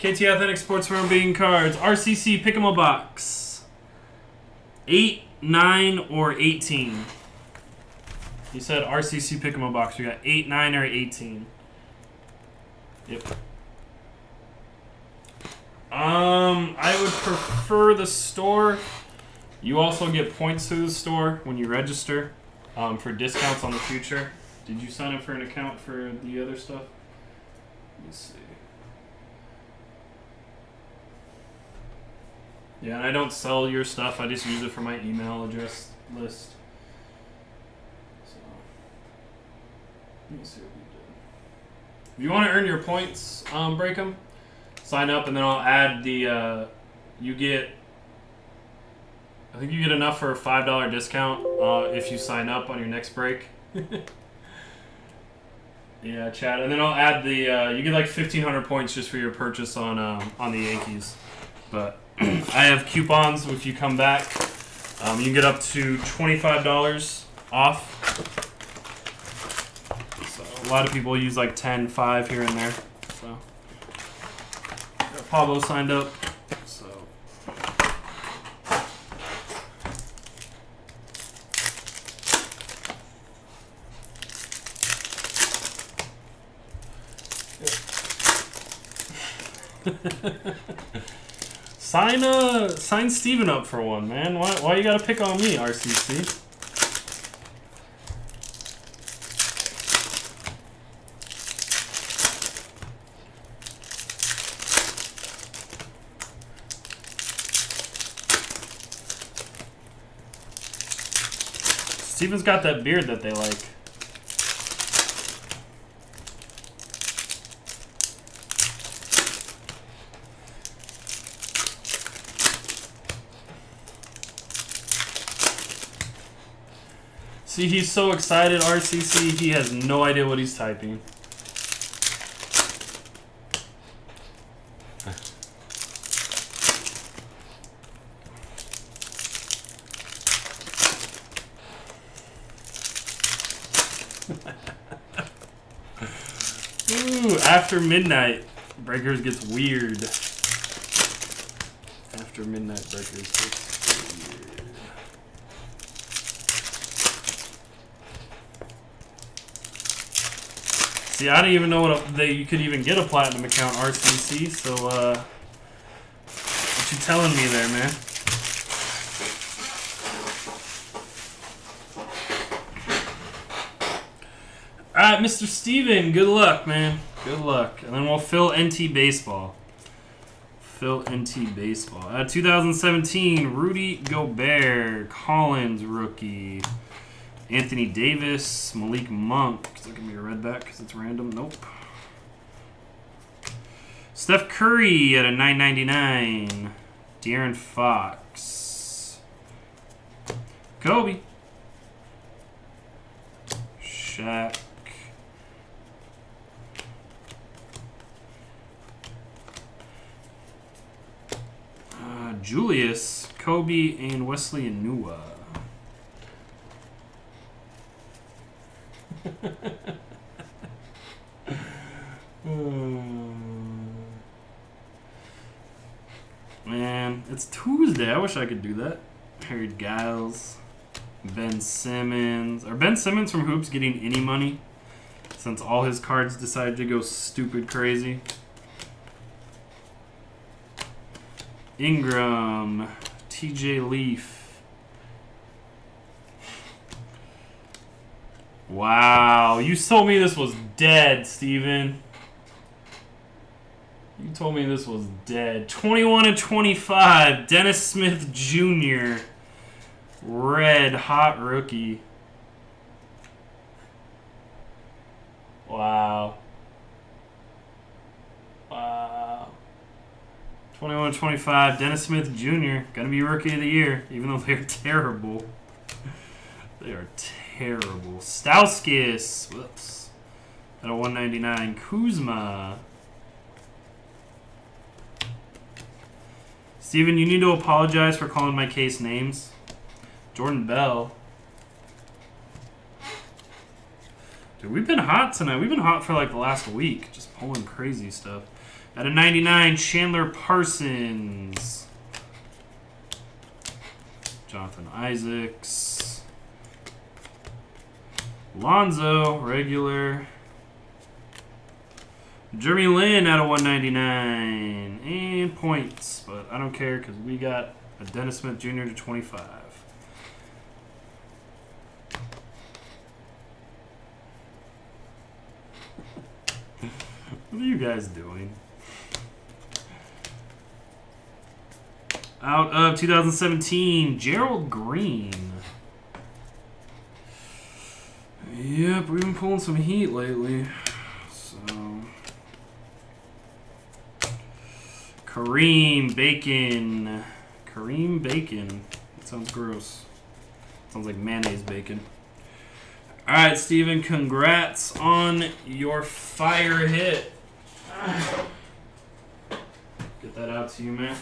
KTAuthentics Sports Being Cards. RCC, pick 'em a box. 8, 9, or 18. You said RCC, pick 'em a box. We got 8, 9, or 18. Yep. I would prefer the store. You also get points through the store when you register for discounts on the future. Did you sign up for an account for the other stuff? Let me see. Yeah, and I don't sell your stuff. I just use it for my email address list. So, let me see what we did. If you want to earn your points, break them. Sign up, and then I'll add the. You get. I think you get enough for a $5 discount if you sign up on your next break. Yeah, chat, and then I'll add the. You get like 1,500 points just for your purchase on the Yankees, but I have coupons if you come back. You can get up to $25 off. So a lot of people use like 10, 5 here and there. So Pablo signed up. So sign Steven up for one, man. Why you gotta pick on me, RCC? Steven's got that beard that they like. See, he's so excited, RCC, he has no idea what he's typing. Ooh, after midnight, Breakers gets weird. After midnight, Breakers gets weird. See, I didn't even know you could even get a platinum account, RCC. So, what you telling me there, man? All right, Mr. Steven, good luck, man. Good luck, and then we'll fill NT Baseball. Fill NT Baseball. 2017, Rudy Gobert, Collins rookie. Anthony Davis, Malik Monk. Is that going to be a red back because it's random? Nope. Steph Curry at a $9.99. De'Aaron Fox. Kobe. Shaq. Julius, Kobe, and Wesley Anua. Man, it's Tuesday. I wish I could do that. Harry Giles, Ben Simmons. Are Ben Simmons from Hoops getting any money since all his cards decided to go stupid crazy? Ingram, TJ Leaf. Wow, you told me this was dead, Steven. You told me this was dead. 21/25, Dennis Smith Jr. Red, hot rookie. Wow. Wow. 21/25, Dennis Smith Jr. Gonna be rookie of the year, even though they're terrible. They are terrible. Stauskas, whoops, at a 199. Kuzma. Steven, you need to apologize for calling my case names. Jordan Bell. Dude, we've been hot tonight. We've been hot for like the last week. Just pulling crazy stuff. At a 99, Chandler Parsons. Jonathan Isaacs. Lonzo, regular. Jeremy Lin out of 199. And points, but I don't care because we got a Dennis Smith Jr. to 25. What are you guys doing? Out of 2017, Gerald Green. Yep, we've been pulling some heat lately. So Kareem Bacon. Kareem Bacon. That sounds gross. Sounds like mayonnaise bacon. All right, Steven, congrats on your fire hit. Get that out to you, man.